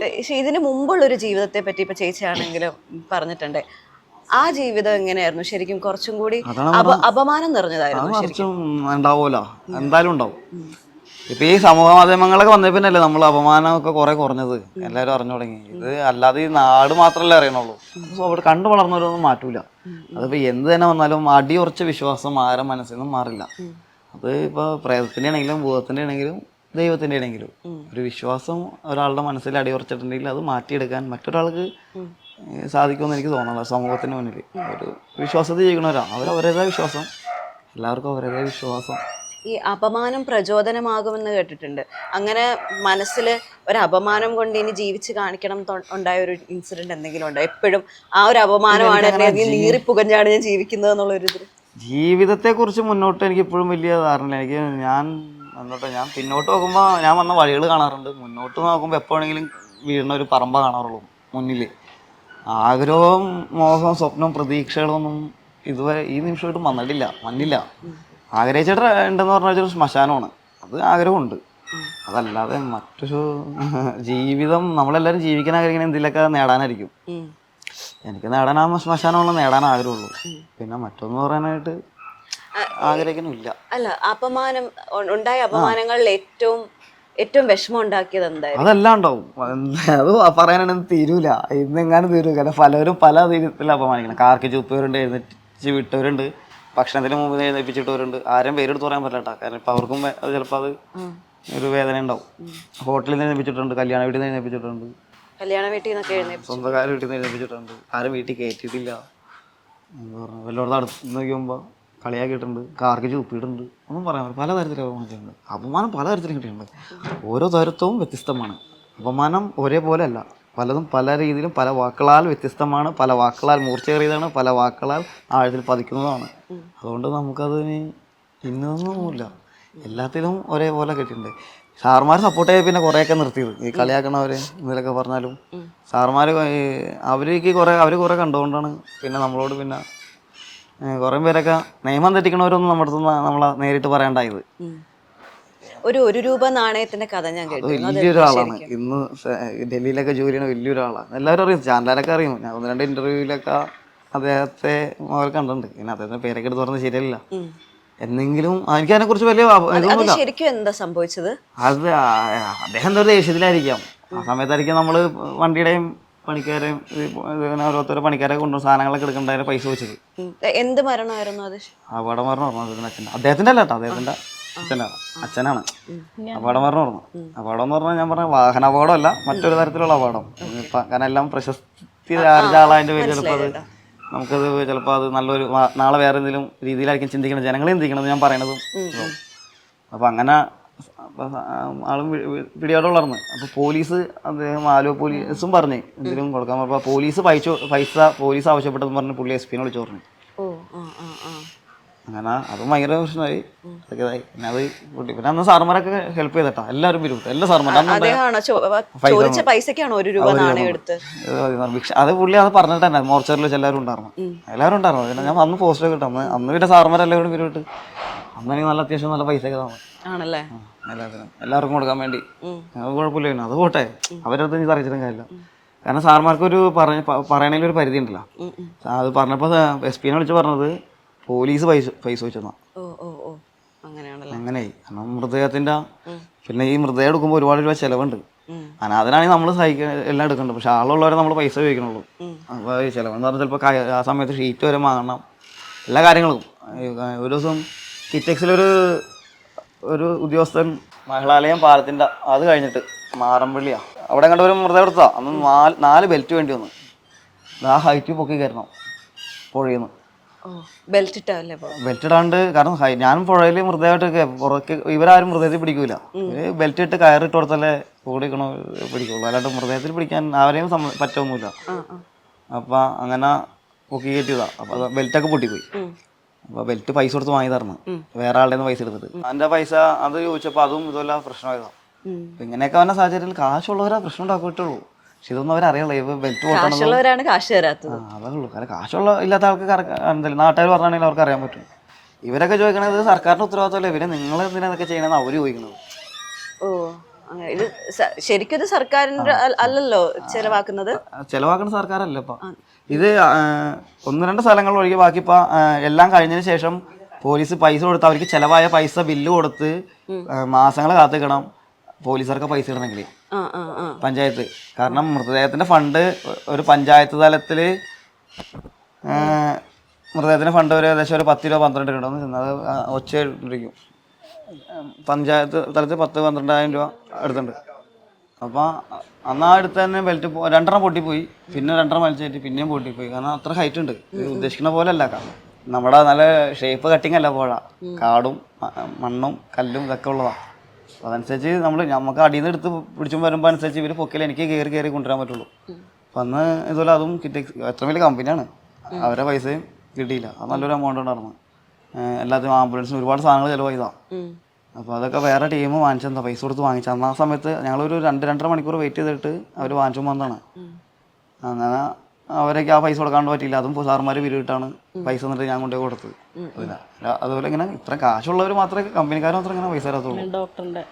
പക്ഷെ ഇതിന് മുമ്പുള്ളൊരു ജീവിതത്തെ പറ്റി ഇപ്പൊ ചേച്ചിയാണെങ്കിലും പറഞ്ഞിട്ടുണ്ട്. ആ ജീവിതം എങ്ങനെയായിരുന്നു ശരിക്കും? കുറച്ചും കൂടി അപമാനം നിറഞ്ഞതായിരുന്നു ശരിക്കും. ഉണ്ടാവുമല്ലോ, എന്തായാലും ഉണ്ടാവും. ഇപ്പൊ ഈ സമൂഹ മാധ്യമങ്ങളൊക്കെ വന്ന പിന്നല്ലേ നമ്മൾ അപമാനമൊക്കെ കുറെ കുറഞ്ഞത്, എല്ലാവരും അറിഞ്ഞു തുടങ്ങി. ഇത് അല്ലാതെ ഈ നാട് മാത്രമല്ലേ അറിയണുള്ളൂ. അവിടെ കണ്ടു വളർന്നവരൊന്നും മാറ്റൂല. അതിപ്പോ എന്ത് തന്നെ വന്നാലും അടിയുറച്ച വിശ്വാസം ആരും മനസ്സിൽ നിന്നും മാറില്ല. അത് ഇപ്പൊ പ്രേതത്തിന്റെ ആണെങ്കിലും ഭൂതത്തിന്റെ ആണെങ്കിലും ദൈവത്തിന്റെ ആണെങ്കിലും ഒരു വിശ്വാസം ഒരാളുടെ മനസ്സിൽ അടിയുറച്ചിട്ടുണ്ടെങ്കിൽ അത് മാറ്റിയെടുക്കാൻ മറ്റൊരാൾക്ക് സാധിക്കുമെന്ന് എനിക്ക് തോന്നുന്നില്ല. സമൂഹത്തിന് മുന്നിൽ ഒരു വിശ്വാസത്തിൽ ജീവിക്കണവരാ അവരവരുടേതായ വിശ്വാസം, എല്ലാവർക്കും അവരുടേതായ വിശ്വാസം. ഈ അപമാനം പ്രചോദനമാകുമെന്ന് കേട്ടിട്ടുണ്ട്. അങ്ങനെ മനസ്സിൽ ഒരു അപമാനം കൊണ്ട് ഇനി ജീവിച്ച് കാണിക്കണം ഉണ്ടായ ഒരു ഇൻസിഡന്റ് എന്തെങ്കിലും ഉണ്ടോ? എപ്പോഴും ആ ഒരു അപമാനമാണ് നീറിപ്പുകഞ്ഞാണ് ഞാൻ ജീവിക്കുന്നത് എന്നുള്ളൊരു ഇത്. ജീവിതത്തെ കുറിച്ച് മുന്നോട്ട് എനിക്ക് ഇപ്പോഴും വലിയ ധാരണ. ഞാൻ പിന്നോട്ട് നോക്കുമ്പോൾ ഞാൻ വന്ന വഴികൾ കാണാറുണ്ട്. മുന്നോട്ട് നോക്കുമ്പോൾ എപ്പോഴെങ്കിലും വീഴുന്ന ഒരു പറമ്പ കാണാറുള്ളൂ മുന്നിൽ. ആഗ്രഹവും മോഹവും സ്വപ്നവും പ്രതീക്ഷകളൊന്നും ഇതുവരെ ഈ നിമിഷമായിട്ടും വന്നില്ല. ആഗ്രഹിച്ചിട്ട് ഉണ്ടെന്ന് പറഞ്ഞാൽ ഒരു ശ്മശാനമാണ്, അത് ആഗ്രഹമുണ്ട്. അതല്ലാതെ മറ്റൊരു ജീവിതം നമ്മളെല്ലാവരും ജീവിക്കാൻ ആഗ്രഹിക്കുന്ന എന്തെങ്കിലുമൊക്കെ നേടാനായിരിക്കും. എനിക്ക് നേടാൻ ആ ശ്മശാനമുള്ള നേടാൻ ആഗ്രഹമുള്ളൂ. പിന്നെ മറ്റൊന്ന് പറയാനായിട്ട് ആഗ്രഹിക്കുന്നില്ല. അല്ല, അപമാനം ഉണ്ടായ അപമാനങ്ങളിൽ ഏറ്റവും വിഷമം ഉണ്ടാക്കിയത് എന്തായാലും അതെല്ലാം ഉണ്ടാവും. അത് പറയാനാണെന്ന് തീരൂല, ഇന്നെങ്ങാനും തീരൂല. കാരണം പലരും പല രീതിയിൽ അപമാനിക്കണം. കാർക്കി ചുപ്പവരുണ്ട്, എഴുന്നേറ്റ് വിട്ടവരുണ്ട്, ഭക്ഷണത്തിന് മുമ്പ് എഴുന്നേൽപ്പിച്ചിട്ടവരുണ്ട്. ആരും പേരെടുത്ത് പറയാൻ പറ്റില്ല കേട്ടോ. കാരണം ഇപ്പം അവർക്കും ചിലപ്പോൾ അത് ഒരു വേദന ഉണ്ടാവും. ഹോട്ടലിൽ നിന്ന് എഴുന്നേൽപ്പിച്ചിട്ടുണ്ട്, കല്യാണ വീട്ടിൽ നിന്ന് എഴുന്നേൽപ്പിച്ചിട്ടുണ്ട്, സ്വന്തക്കാരുടെ വീട്ടിൽ നിന്ന് എഴുന്നേൽപ്പിച്ചിട്ടുണ്ട്. ആരും വീട്ടിൽ കയറ്റിയിട്ടില്ല. എന്താ പറയുക, വല്ലയിടത്തും അടുത്ത് നോക്കുമ്പോൾ കളിയാക്കിയിട്ടുണ്ട്, കാർക്ക് ചുപ്പിയിട്ടുണ്ട്. ഒന്നും പറയാൻ പറ്റില്ല. പലതരത്തിലും അപമാനിച്ചിട്ടുണ്ട്. അപമാനം പലതരത്തിലും കിട്ടിയിട്ടുണ്ട്. ഓരോ തരത്വവും വ്യത്യസ്തമാണ്. അപമാനം ഒരേപോലെ അല്ല. പലതും പല രീതിയിലും പല വാക്കുകളാൽ വ്യത്യസ്തമാണ്. പല വാക്കുകളാൽ മൂർച്ചയേറിയതാണ്, പല വാക്കുകളാൽ ആഴത്തിൽ പതിക്കുന്നതാണ്. അതുകൊണ്ട് നമുക്കതിന് ഇന്നൊന്നുമില്ല, എല്ലാത്തിലും ഒരേപോലെ കിട്ടിയിട്ടുണ്ട്. സാർമാർ സപ്പോർട്ട് ചെയ്ത് പിന്നെ കുറേയൊക്കെ നിർത്തിയത് ഈ കളിയാക്കണവർ ഇതിലൊക്കെ പറഞ്ഞാലും സാർമാർ അവർ കുറേ കണ്ടുകൊണ്ടാണ് പിന്നെ നമ്മളോട് പിന്നെ കുറേ പേരൊക്കെ നിയമം തെറ്റിക്കണവരൊന്നും നമ്മുടെ അടുത്ത് നമ്മളെ നേരിട്ട് പറയണ്ടായത്. ഒരു രൂപ നാണയത്തിന്റെ കഥ ഞാൻ കേട്ടു. വലിയൊരാളാണ്, ഇന്ന് ഡൽഹിയിലൊക്കെ ജോലി ചെയ്യണ വലിയൊരാളാണ്. എല്ലാവരും അറിയും, ചാനലൊക്കെ അറിയും. ഞാൻ 1-2 ഇന്റർവ്യൂവിലൊക്കെ അദ്ദേഹത്തെ കണ്ടിട്ടുണ്ട്. പിന്നെ അദ്ദേഹത്തിന്റെ പേരൊക്കെ എടുത്ത് പറഞ്ഞത് ശരിയല്ല. എന്തെങ്കിലും എനിക്ക് അതിനെ കുറിച്ച് വലിയ ഇതൊന്നുമില്ല. ശരിക്കും എന്താ സംഭവിച്ചത്? അത് അദ്ദേഹം എന്താ ദേഷ്യത്തിലായിരിക്കാം. ആ സമയത്തായിരിക്കും നമ്മള് വണ്ടിയുടെയും പണിക്കാരെയും ഓരോരുത്തരുടെ പണിക്കാരെ കൊണ്ടുവന്ന സാധനങ്ങളൊക്കെ എടുക്കേണ്ടതിന് പൈസ വെച്ചത്. എന്ത് മരണമായിരുന്നു അത്? അപകട മരണം പറഞ്ഞു അച്ഛൻ. അദ്ദേഹത്തിന്റെ അല്ല കേട്ടോ, അദ്ദേഹത്തിന്റെ അച്ഛനാണ് അപകട മരണം പറഞ്ഞു. അപകടം എന്ന് പറഞ്ഞാൽ ഞാൻ പറഞ്ഞ വാഹന അപകടമല്ല, മറ്റൊരു തരത്തിലുള്ള അപകടം. കാരണം എല്ലാം പ്രശസ്തി ആർജ ആളതിന്റെ പേര് ചിലപ്പോൾ അത് നമുക്കത് ചിലപ്പോൾ അത് നല്ലൊരു നാളെ വേറെ എന്തെങ്കിലും രീതിയിലായിരിക്കും ചിന്തിക്കണം, ജനങ്ങളെ ചിന്തിക്കണത് ഞാൻ പറയണതും. അപ്പം അങ്ങനെ ആളും പിടിയോടുള്ളർന്ന്. അപ്പോൾ പോലീസ് അദ്ദേഹം ആലുവ പോലീസും പറഞ്ഞ് എന്തെങ്കിലും കൊടുക്കാൻ പറഞ്ഞപ്പോൾ പോലീസ് ആവശ്യപ്പെട്ടതെന്ന് പറഞ്ഞ് പുള്ളി SP വിളിച്ചു പറഞ്ഞു. അങ്ങനെ അതും ഭയങ്കര പ്രശ്നമായി. പിന്നെ അത് പിന്നെ അന്ന് സാർമാരൊക്കെ ഹെൽപ്പ് ചെയ്തട്ടാ, എല്ലാവരും പിരിവിട്ടു, എല്ലാ സാർമാരും. അത് പുള്ളി അത് പറഞ്ഞിട്ട് തന്നെ മോർച്ചറിൽ വെച്ച് എല്ലാവരും ഉണ്ടായിരുന്നു. പിന്നെ ഞാൻ അന്ന് പോസ്റ്റ് ഒക്കെ കിട്ടും. അന്ന് പിന്നെ സാർമാരെല്ലാവരും പിരിവിട്ട് അന്നെനിക്ക് നല്ല അത്യാവശ്യം നല്ല പൈസ ഒക്കെ ആണല്ലേ എല്ലാവർക്കും കൊടുക്കാൻ വേണ്ടി. അത് കുഴപ്പമില്ല, അത് പോട്ടെ, അവരടുത്ത് നീ അറിയിച്ചിട്ടും കാര്യമില്ല. കാരണം സാർമാർക്ക് ഒരു പറയണതിലൊരു പരിധി ഉണ്ടല്ലോ. അത് പറഞ്ഞപ്പോൾ SP വിളിച്ച് പറഞ്ഞത് പോലീസ് പൈസ വെച്ചെന്നാ. അങ്ങനെയായി. കാരണം മൃതദേഹത്തിന്റെ പിന്നെ ഈ മൃതദേഹം എടുക്കുമ്പോൾ ഒരുപാട് രൂപ ചിലവുണ്ട്. അനാഥനാണെങ്കിൽ നമ്മൾ എല്ലാം എടുക്കുന്നുണ്ട്, പക്ഷെ ആളുള്ളവരെ നമ്മൾ പൈസ ഉപയോഗിക്കണുള്ളൂ. അപ്പോൾ ഈ ചിലവെന്ന് പറഞ്ഞാൽ ചിലപ്പോൾ ആ സമയത്ത് ഷീറ്റ് വരെ വാങ്ങണം, എല്ലാ കാര്യങ്ങളും. ഒരു ദിവസം കിറ്റക്സിലൊരു ഉദ്യോഗസ്ഥൻ മഹിളാലയം പാലത്തിൻ്റെ അത് കഴിഞ്ഞിട്ട് മാറമ്പള്ളിയാ അവിടെ കണ്ട ഒരു മൃതദേഹം എടുത്താ. അന്ന് 4 ബെൽറ്റ് വേണ്ടി വന്നു. ആ ഹൈറ്റ് പൊക്കി കയറണം പുഴയിൽ നിന്ന്. ബെൽറ്റ് ഇടാണ്ട്, കാരണം ഞാനും പുഴയിൽ മൃതദേഹമായിട്ടൊക്കെ പുറത്ത് ഇവരാരും മൃതദേഹത്തിൽ പിടിക്കൂല. ബെൽറ്റ് ഇട്ട് കയറിട്ട് കൊടുത്തല്ലേ കൂടിക്കണോ പിടിക്കുള്ളൂ, അല്ലാണ്ട് മൃതദേഹത്തിൽ പിടിക്കാൻ ആരെയും പറ്റൊന്നുമില്ല. അപ്പം അങ്ങനെ പൊക്കി കയറ്റിയതാ. അപ്പം ബെൽറ്റൊക്കെ പൊട്ടിപ്പോയി. അപ്പോൾ ബെൽറ്റ് പൈസ കൊടുത്ത് വാങ്ങി തരണം, വേറെ ആളുടെ നിന്ന് പൈസ എടുത്തിട്ട്. അതിൻ്റെ പൈസ അത് ചോദിച്ചപ്പോൾ അതും ഇതുമല്ല പ്രശ്നമായതാ. അപ്പം ഇങ്ങനെയൊക്കെ വന്ന സാഹചര്യത്തിൽ കാശുള്ളവരാ പ്രശ്നം ഉണ്ടാക്കിയിട്ടുള്ളൂ. പക്ഷെ ഇതൊന്നും അവരറിയുള്ളൂ. ഇപ്പൊ ബെൽറ്റ് പൊട്ടണതാണ് കാശ് തരാത്തത്. അതുള്ളൂ. കാരണം കാശുള്ള ഇല്ലാത്ത ആൾക്ക് എന്തായാലും നാട്ടുകാർ പറഞ്ഞാണെങ്കിൽ അവർക്ക് അറിയാൻ പറ്റും. ഇവരൊക്കെ ചോദിക്കണത് സർക്കാരിന്റെ ഉത്തരവാദിത്തമല്ലേ, ഇവര് നിങ്ങൾ എന്തിനാ ഇതൊക്കെ ചെയ്യണമെന്ന് അവര് ചോദിക്കുന്നത്. ഇത് ശരിക്കും ഇത് സർക്കാരിന്റെ അല്ലല്ലോ ചെലവാക്കുന്നത്. ചെലവാക്കുന്ന സർക്കാരല്ല ഇപ്പൊ ഇത്. 1-2 സ്ഥലങ്ങൾ ഒഴികെ ബാക്കി ഇപ്പൊ എല്ലാം കഴിഞ്ഞതിന് ശേഷം പോലീസ് പൈസ കൊടുത്ത് അവർക്ക് ചെലവായ പൈസ ബില്ല് കൊടുത്ത് മാസങ്ങൾ കാത്തിക്കണം പോലീസുകാർക്ക് പൈസ ഇടണമെങ്കിൽ പഞ്ചായത്ത്. കാരണം മൃതദേഹത്തിന്റെ ഫണ്ട് ഒരു പഞ്ചായത്ത് തലത്തില് മൃതദേഹത്തിന്റെ ഫണ്ട് ഒരു ഏകദേശം ഒരു 10 രൂപ 12 രൂപ ഉണ്ടെന്ന്. അത് ഒച്ചയിരിക്കും. പഞ്ചായത്ത് തലത്തിൽ 10-12,000 രൂപ എടുത്തിട്ടുണ്ട്. അപ്പോൾ അന്ന് ആ അടുത്ത് തന്നെ ബെൽറ്റ് 2 പൊട്ടിപ്പോയി. പിന്നെ 2 വലിച്ചേറ്റി പിന്നെയും പൊട്ടിപ്പോയി. കാരണം അത്ര ഹൈറ്റ് ഉണ്ട്. ഉദ്ദേശിക്കുന്ന പോലെ അല്ല. നമ്മുടെ നല്ല ഷേപ്പ് കട്ടിങ് അല്ല പുഴ. കാടും മണ്ണും കല്ലും ഇതൊക്കെ ഉള്ളതാണ്. അപ്പോൾ അതനുസരിച്ച് നമുക്ക് അടിയിൽ നിന്ന് എടുത്ത് പിടിച്ചും വരുമ്പോൾ അനുസരിച്ച് ഇവർ പൊക്കിൽ എനിക്ക് കയറി കൊണ്ടുവരാൻ പറ്റുള്ളൂ. അപ്പം അന്ന് ഇതുപോലെ അതും എത്ര വലിയ കമ്പനിയാണ്. അവരെ പൈസയും കിട്ടിയില്ല. അത് നല്ലൊരു എമൗണ്ട് ഉണ്ടായിരുന്നു. എല്ലാത്തിനും ആംബുലൻസിന് ഒരുപാട് സാധനങ്ങൾ ചിലവായതാണ്. അപ്പോൾ അതൊക്കെ വേറെ ടീം വാങ്ങിച്ചെന്താ പൈസ കൊടുത്ത് വാങ്ങിച്ച. അന്ന് ആ സമയത്ത് ഞങ്ങളൊരു 2-2.5 മണിക്കൂർ വെയിറ്റ് ചെയ്തിട്ട് അവർ വാങ്ങിച്ചു വന്നതാണ്. അങ്ങനെ അവരൊക്കെ ആ പൈസ കൊടുക്കാണ്ട് പറ്റിയില്ല. അതും സാറുമാർ പിരിവിട്ടാണ് പൈസ എന്നിട്ട് ഞാൻ കൊണ്ടുപോയി കൊടുത്തത്. അതുപോലെ ഇങ്ങനെ ഇത്ര കാശുള്ളവർ മാത്രമേ കമ്പനിക്കാർ മാത്രമേ ഇങ്ങനെ പൈസ തരത്തുള്ളൂ. ഡോക്ടറിന്റെ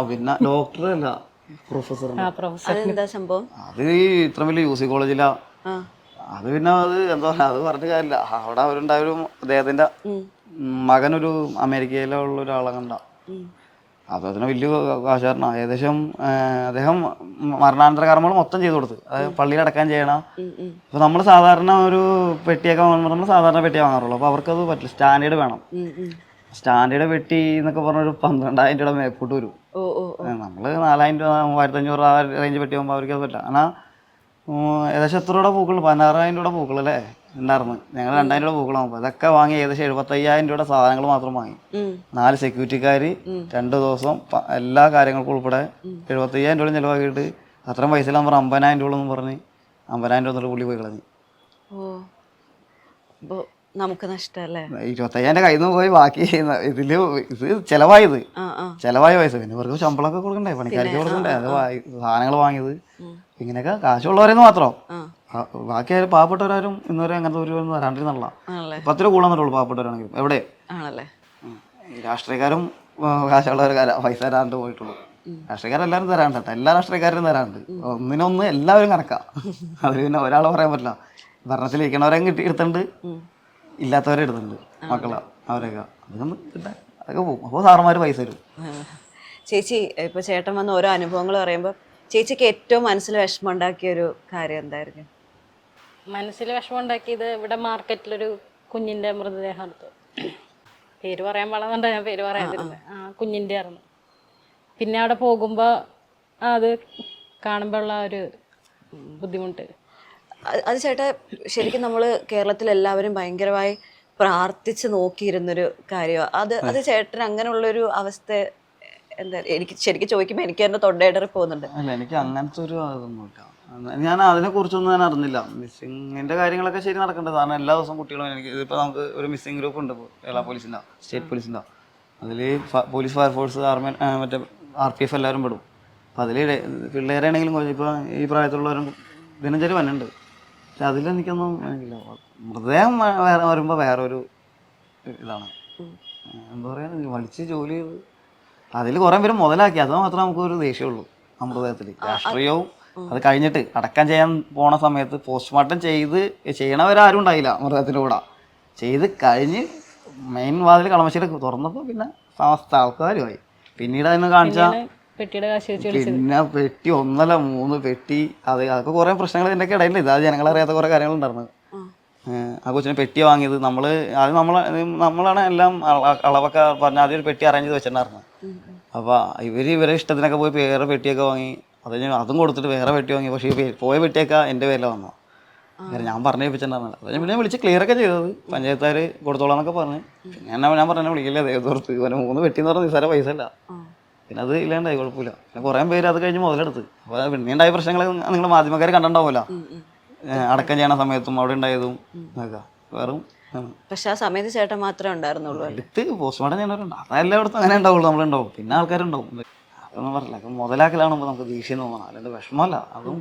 പിന്നെ ഡോക്ടറല്ല പ്രൊഫസർ. അത് ഇത്ര വലിയ യൂസി കോളേജിലാ. അത് പിന്നെ അത് എന്താ പറയുക, അത് പറഞ്ഞ കാര്യമില്ല. അവിടെ അവരുണ്ടായൊരു അദ്ദേഹത്തിന്റെ മകനൊരു അമേരിക്കയിലുള്ള ഒരാളെ കണ്ട. അദ്ദേഹത്തിന് വലിയ കാശുകാരനാണ്. ഏകദേശം അദ്ദേഹം മരണാനന്തര കർമ്മങ്ങൾ മൊത്തം ചെയ്തു കൊടുത്ത്. അതായത് പള്ളിയിൽ അടക്കാൻ ചെയ്യണം. അപ്പോൾ നമ്മൾ സാധാരണ ഒരു പെട്ടിയൊക്കെ വാങ്ങുമ്പോൾ നമ്മൾ സാധാരണ പെട്ടിയെ വാങ്ങാറുള്ളൂ. അപ്പോൾ അവർക്കത് പറ്റില്ല. സ്റ്റാൻഡേർഡ് വേണം. സ്റ്റാൻഡേർഡ് പെട്ടി എന്നൊക്കെ പറഞ്ഞൊരു 12,000 രൂപ മേപ്പോട്ട് വരും. നമ്മൾ 4,000 രൂപ 3,500 ആ റേഞ്ച് പെട്ടി ആകുമ്പോൾ അവർക്ക് അത് പറ്റില്ല. എന്നാൽ ഏകദേശം എത്ര രൂപ പൂക്കൾ? 16,000 രൂപ പൂക്കൾ അല്ലേ ഉണ്ടായിരുന്നു. ഞങ്ങൾ 2,000 രൂപ പൂക്കളാകുമ്പോൾ അതൊക്കെ വാങ്ങി ഏകദേശം 75,000 രൂപയുടെ സാധനങ്ങൾ മാത്രം വാങ്ങി. 4 സെക്യൂരിറ്റിക്കാർ 2 ദിവസം എല്ലാ കാര്യങ്ങൾക്കും ഉൾപ്പെടെ 75,000 രൂപ ചിലവാക്കിയിട്ട് അത്രയും പൈസ നമ്മൾ 50,000 രൂപ എന്ന് പറഞ്ഞ് 50,000 രൂപ പുള്ളി പോയി കളഞ്ഞു. നമുക്ക് നഷ്ടല്ലേ. 25,000 കയ്യിൽ നിന്ന് പോയി. ബാക്കി ഇത് ചെലവായ പൈസ. പിന്നെ ഇവർക്ക് ശമ്പളമൊക്കെ കൊടുക്കണ്ടേ, പണിക്കാർക്ക് കൊടുക്കണ്ടേ, അത് സാധനങ്ങൾ വാങ്ങിയത്. ഇങ്ങനെയൊക്കെ കാശുള്ളവരെന്ന് മാത്രം. ബാക്കി പാവപ്പെട്ടവരാരും ഇന്നുവരെ അങ്ങനത്തെ ഒരു തരാണ്ടിരുന്നുള്ള 10 രൂപ കൂടാൻ പറ്റുള്ളൂ പാവപ്പെട്ടവരാണെങ്കിലും. എവിടെ രാഷ്ട്രീയക്കാരും കാശുള്ളവർ പൈസ തരാണ്ട് പോയിട്ടുള്ളൂ. രാഷ്ട്രീയക്കാരെല്ലാവരും തരാണ്ട് കേട്ടോ. എല്ലാ രാഷ്ട്രീയക്കാരും തരാണ്ട്. ഒന്നിനൊന്ന് എല്ലാവരും കണക്കാം. അതിൽ പിന്നെ ഒരാളെ പറയാൻ പറ്റില്ല. ഭരണത്തിലിരിക്കണവരെ എടുത്തിട്ടുണ്ട്, ഇല്ലാത്തവരെ എടുത്തിട്ടുണ്ട്. മക്കളാ അവരൊക്കെ അതൊക്കെ പോകും. അപ്പോൾ സാറന്മാർ പൈസ തരും. ചേച്ചി ഇപ്പൊ ചേട്ടൻ വന്ന ഓരോ അനുഭവങ്ങൾ പറയുമ്പോൾ ചേച്ചിക്ക് ഏറ്റവും മനസ്സിൽ വിഷമം ഉണ്ടാക്കിയ ഒരു കാര്യം എന്തായിരുന്നു? മനസ്സിൽ വിഷമം ഉണ്ടാക്കിയത് ഇവിടെ മാർക്കറ്റിലൊരു കുഞ്ഞിന്റെ മൃതദേഹം എടുത്തു. പേര് പറയാൻ പാടുന്നുണ്ട്, ഞാൻ പേര് പറയാതിരുന്നത്. കുഞ്ഞിന്റെ ആയിരുന്നു. പിന്നെ അവിടെ പോകുമ്പോൾ അത് കാണുമ്പോൾ ഉള്ള ഒരു ബുദ്ധിമുട്ട്. അത് ചേട്ടാ ശരിക്കും നമ്മൾ കേരളത്തിൽ എല്ലാവരും ഭയങ്കരമായി പ്രാർത്ഥിച്ച് നോക്കിയിരുന്നൊരു കാര്യമാണ് അത് ചേട്ടൻ അങ്ങനെയുള്ളൊരു അവസ്ഥ എന്താ? എനിക്ക് ശരിക്കും ചോദിക്കുമ്പോൾ എനിക്ക് എൻ്റെ തൊണ്ടയിടറി പോകുന്നുണ്ട്. അല്ല, എനിക്ക് അങ്ങനത്തെ ഒരു അതൊന്നുമില്ല. ഞാൻ അതിനെക്കുറിച്ചൊന്നും ഞാൻ അറിഞ്ഞില്ല. മിസ്സിങ്ങിൻ്റെ കാര്യങ്ങളൊക്കെ ശരി നടക്കേണ്ടത്. കാരണം എല്ലാ ദിവസവും കുട്ടികളും എനിക്ക് ഇതിപ്പോൾ നമുക്ക് ഒരു മിസ്സിംഗ് ഗ്രൂപ്പ് ഉണ്ട് കേരള പോലീസിൻ്റെ, സ്റ്റേറ്റ് പോലീസിൻ്റെ. അതിൽ പോലീസ്, ഫയർഫോഴ്സ്, ആർമി, മറ്റേ RPF എല്ലാവരും പെടും. അപ്പോൾ അതിൽ പിള്ളേരാണെങ്കിലും ഇപ്പോൾ ഈ പ്രായത്തിലുള്ളവരും ദിനചര്യ വന്നുണ്ട്. പക്ഷെ അതിലെനിക്കൊന്നും എനിക്കില്ല. മൃതദേഹം വരുമ്പോൾ വേറൊരു ഇതാണ്. എന്താ പറയുക, വലിച്ച് ജോലി ചെയ്ത് അതിൽ കുറേ പേര് മുതലാക്കി. അത് മാത്രമേ നമുക്കൊരു ദേഷ്യമുള്ളൂ ആ മൃതദേഹത്തിൽ. രാഷ്ട്രീയവും അത് കഴിഞ്ഞിട്ട് അടക്കം ചെയ്യാൻ പോണ സമയത്ത് പോസ്റ്റ്മോർട്ടം ചെയ്യണവരാരും ഉണ്ടായില്ല. മൃതദേഹത്തിൻ്റെ കൂടെ ചെയ്ത് കഴിഞ്ഞ് മെയിൻ വാതിൽ കളമശ്ശേരി തുറന്നപ്പോൾ പിന്നെ സമസ്ത ആൾക്കാരുമായി. പിന്നീട് അതിന് കാണിച്ചാൽ പിന്നെ പെട്ടി 1-3 പെട്ടി. അതൊക്കെ കുറേ പ്രശ്നങ്ങൾ ഇതിൻ്റെ ഒക്കെ ഇടയില്ല. ഇത് ജനങ്ങളറിയാത്ത കുറേ കാര്യങ്ങളുണ്ടായിരുന്നു. ആ കൊച്ചിനെ പെട്ടി വാങ്ങിയത് നമ്മളാണ് എല്ലാം അളവൊക്കെ പറഞ്ഞാൽ ആദ്യം ഒരു പെട്ടി അറേഞ്ച് ചെയ്ത് വെച്ചിട്ടുണ്ടായിരുന്നു. അപ്പോൾ ഇവരെ ഇഷ്ടത്തിനൊക്കെ പോയി വേറെ പെട്ടിയൊക്കെ വാങ്ങി. അതും കൊടുത്തിട്ട് വേറെ പെട്ടി വാങ്ങി. പക്ഷേ പോയ പെട്ടിയൊക്കെ എൻ്റെ പേരിലാണ് വന്നത്. ഞാൻ പറഞ്ഞു ഏൽപ്പിച്ചിട്ടുണ്ടായിരുന്നില്ല. അത് പിന്നെ വിളിച്ച് ക്ലിയർ ഒക്കെ ചെയ്തത്. പഞ്ചായത്തുകാർ കൊടുത്തോളാന്നൊക്കെ പറഞ്ഞു. പിന്നെ ഞാൻ പറഞ്ഞാൽ വിളിക്കില്ല ദൈവത്തോർത്ത്. 3 പെട്ടി എന്ന് പറഞ്ഞാൽ നിസ്സാര പൈസ അല്ല. പിന്നെ അത് ഇല്ലാണ്ടായി, കുഴപ്പമില്ല. പിന്നെ കുറേ പേര് അത് കഴിഞ്ഞ് മുതലെടുത്ത്. അപ്പോൾ പിന്നെ ഉണ്ടായ പ്രശ്നങ്ങൾ നിങ്ങൾ മാധ്യമക്കാർ കണ്ടിട്ടുണ്ടാവുമല്ലോ. അടക്കം ചെയ്യണ സമയത്തും അവിടെ ഉണ്ടായതും ഒക്കെ വേറും. പക്ഷെ ആ സമയത്ത് ചേട്ടൻ മാത്രമേ ഉണ്ടായിരുന്നുള്ളൂ. എടുത്ത് പോസ്റ്റ്മോർട്ടം ചെയ്യുന്നവരുണ്ട്. അതെല്ലായിടത്തും അങ്ങനെ ഉണ്ടാവുള്ളൂ. നമ്മളുണ്ടാവും, പിന്നെ ആൾക്കാരുണ്ടാവും. അതൊന്നും പറഞ്ഞില്ല. മുതലാക്കലാണുമ്പോൾ നമുക്ക് ദേഷ്യം തോന്നണം. അല്ലാണ്ട് വിഷമമല്ല. അതും